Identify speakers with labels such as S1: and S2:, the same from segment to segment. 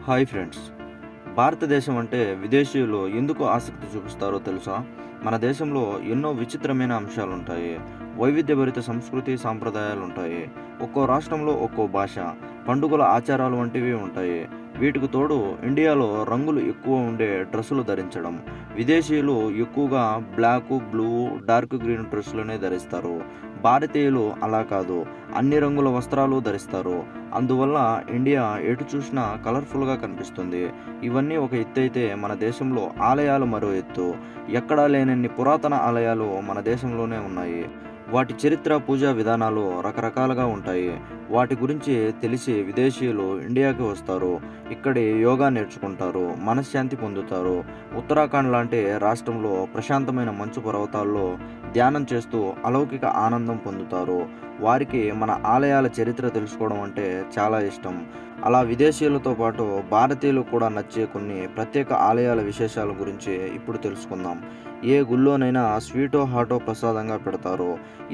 S1: Hi friends. భారతదేశం అంటే విదేశీయులు ఎందుకు ఆసక్తి చూపిస్తారో తెలుసా? మన దేశంలో ఎన్నో విచిత్రమైన అంశాలుంటాయి. వైవిధ్యభరిత సంస్కృతి, సాంప్రదాయాలుంటాయి. ఒక్కో రాష్ట్రంలో ఒక్కో భాష, పండుగల ఆచారాలు వంటివి ఉంటాయి. వీటికి తోడు ఇండియాలో రంగులు ఎక్కువ ఉండే డ్రెస్సులు ధరించడం. విదేశీయులు ఎక్కువగా బ్లాకు, బ్లూ, డార్క్ గ్రీన్ డ్రెస్సులనే ధరిస్తారు. భారతీయులు అలా కాదు, అన్ని రంగుల వస్త్రాలు ధరిస్తారు. అందువల్ల ఇండియా ఎటు చూసినా కలర్ఫుల్గా కనిపిస్తుంది. ఇవన్నీ ఒక ఎత్తైతే మన దేశంలో ఆలయాలు మరో ఎత్తు. ఎక్కడా లేనన్ని పురాతన ఆలయాలు మన దేశంలోనే ఉన్నాయి. వాటి చరిత్ర, పూజా విధానాలు రకరకాలుగా ఉంటాయి. వాటి గురించి తెలిసి విదేశీయులు ఇండియాకి వస్తారు. ఇక్కడి యోగా నేర్చుకుంటారు, మనశ్శాంతి పొందుతారు. ఉత్తరాఖండ్ లాంటి రాష్ట్రంలో ప్రశాంతమైన మంచు పర్వతాల్లో ధ్యానం చేస్తూ అలౌకిక ఆనందం పొందుతారు. వారికి మన ఆలయాల చరిత్ర తెలుసుకోవడం అంటే చాలా ఇష్టం. అలా విదేశీయులతో పాటు భారతీయులు కూడా నచ్చే కొన్ని ప్రత్యేక ఆలయాల విశేషాల గురించి ఇప్పుడు తెలుసుకుందాం. ఏ గుళ్ళోనైనా స్వీటో హాటో ప్రసాదంగా పెడతారు.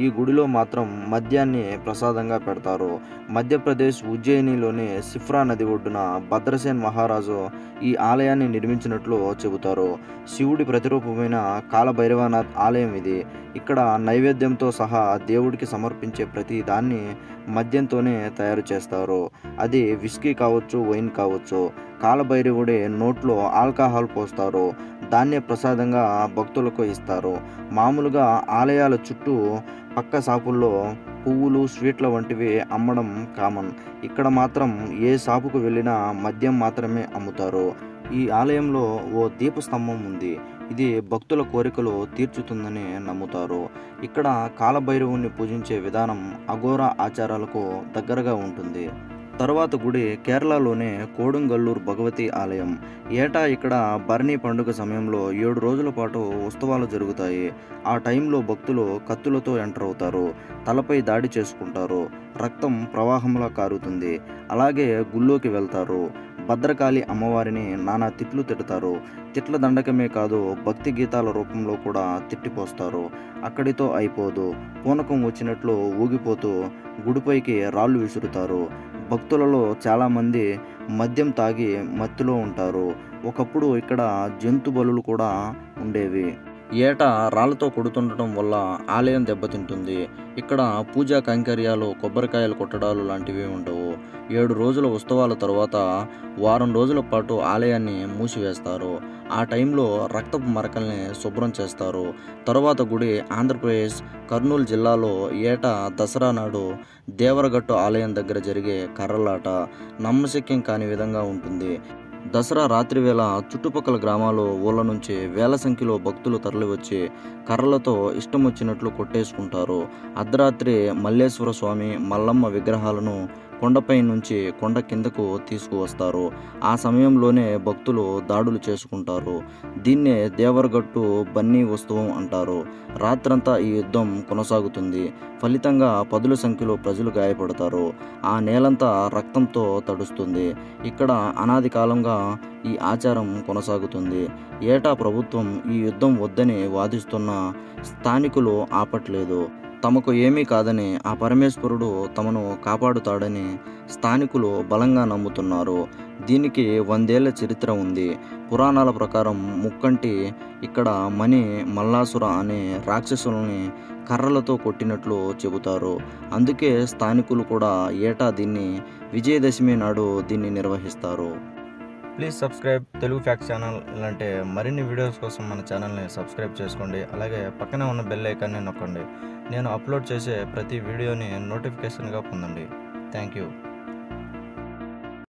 S1: ఈ గుడిలో మాత్రం మద్యాన్ని ప్రసాదంగా పెడతారు. మధ్యప్రదేశ్ ఉజ్జయినిలోని సిఫ్రా నది ఒడ్డున భద్రసేన్ మహారాజు ఈ ఆలయాన్ని నిర్మించినట్లు చెబుతారు. శివుడి ప్రతిరూపమైన కాలభైరవనాథ్ ఆలయం ఇది. ఇక్కడ నైవేద్యంతో సహా దేవుడికి సమర్పించే ప్రతి దాన్ని మద్యంతోనే తయారు చేస్తారు. అది విస్కీ కావచ్చు, వైన్ కావచ్చు. కాలభైరవుడి నోట్లో ఆల్కహాల్ పోస్తారు. దాన్నే ప్రసాదంగా భక్తులకు ఇస్తారు. మామూలుగా ఆలయాల చుట్టూ పక్క షాపుల్లో పువ్వులు, స్వీట్ల వంటివి అమ్మడం కామన్. ఇక్కడ మాత్రం ఏ షాపుకు వెళ్ళినా మద్యం మాత్రమే అమ్ముతారు. ఈ ఆలయంలో ఓ దీపస్తంభం ఉంది. ఇది భక్తుల కోరికలు తీర్చుతుందని నమ్ముతారు. ఇక్కడ కాలభైరవుని పూజించే విధానం అఘోరా ఆచారాలకు దగ్గరగా ఉంటుంది. తరువాత గుడి కేరళలోనే కోడుంగల్లూరు భగవతి ఆలయం. ఏటా ఇక్కడ భరణి పండుగ సమయంలో 7 రోజుల పాటు ఉత్సవాలు జరుగుతాయి. ఆ టైంలో భక్తులు కత్తులతో ఎంటర్ అవుతారు. తలపై దాడి చేసుకుంటారు. రక్తం ప్రవాహంలా కారుతుంది. అలాగే గుళ్ళోకి వెళ్తారు. భద్రకాళి అమ్మవారిని నానా తిట్లు తిడతారు. తిట్ల దండకమే కాదు, భక్తి గీతాల రూపంలో కూడా తిట్టిపోస్తారు. అక్కడితో అయిపోదు. పూనకం వచ్చినట్లు ఊగిపోతూ గుడిపైకి రాళ్ళు విసురుతారు. భక్తులలో చాలామంది మద్యం తాగి మత్తులో ఉంటారు. ఒకప్పుడు ఇక్కడ జంతు బలులు కూడా ఉండేవి. ఏటా రాళ్లతో కొడుతుండటం వల్ల ఆలయం దెబ్బతింటుంది. ఇక్కడ పూజా కైంకర్యాలు, కొబ్బరికాయలు కొట్టడాలు లాంటివి ఉండవు. 7 రోజుల ఉత్సవాల తర్వాత వారం రోజుల పాటు ఆలయాన్ని మూసివేస్తారు. ఆ టైంలో రక్తపు మరకల్ని శుభ్రం చేస్తారు. తరువాత గుడి ఆంధ్రప్రదేశ్ కర్నూలు జిల్లాలో ఏటా దసరా నాడు దేవరగట్టు ఆలయం దగ్గర జరిగే కర్రలాట నమ్మశక్యం కాని విధంగా ఉంటుంది. దసరా రాత్రి వేళ చుట్టుపక్కల గ్రామాలు, ఊళ్ళ నుంచి వేల సంఖ్యలో భక్తులు తరలివచ్చి కర్రలతో ఇష్టం వచ్చినట్లు కొట్టేసుకుంటారు. అర్ధరాత్రి మల్లేశ్వర స్వామి, మల్లమ్మ విగ్రహాలను కొండపై నుంచి కొండ కిందకు తీసుకువస్తారు. ఆ సమయంలోనే భక్తులు దాడులు చేసుకుంటారు. దీన్నే దేవరగట్టు బన్నీ ఉత్సవం అంటారు. రాత్రంతా ఈ యుద్ధం కొనసాగుతుంది. ఫలితంగా పదుల సంఖ్యలో ప్రజలు గాయపడతారు. ఆ నేలంతా రక్తంతో తడుస్తుంది. ఇక్కడ అనాది కాలంగా ఈ ఆచారం కొనసాగుతుంది. ఏటా ప్రభుత్వం ఈ యుద్ధం వద్దని వాదిస్తున్న స్థానికులు ఆపట్లేదు. తమకు ఏమీ కాదని, ఆ పరమేశ్వరుడు తమను కాపాడుతాడని స్థానికులు బలంగా నమ్ముతున్నారు. దీనికి 100 ఏళ్ల చరిత్ర ఉంది. పురాణాల ప్రకారం ముక్కంటి ఇక్కడ మణి, మల్లాసుర అనే రాక్షసులని కర్రలతో కొట్టినట్లు చెబుతారు. అందుకే స్థానికులు కూడా ఏటా దీన్ని విజయదశమి నాడు దీన్ని నిర్వహిస్తారు. Please subscribe Telugu facts channel. ఇలాంటి మరిన్ని వీడియోస్ కోసం మన ఛానల్ని సబ్స్క్రైబ్ చేసుకోండి. అలాగే పక్కనే ఉన్న బెల్ ఐకాన్ని నొక్కండి. నేను అప్లోడ్ చేసే ప్రతి వీడియోని నోటిఫికేషన్గా పొందండి. Thank you.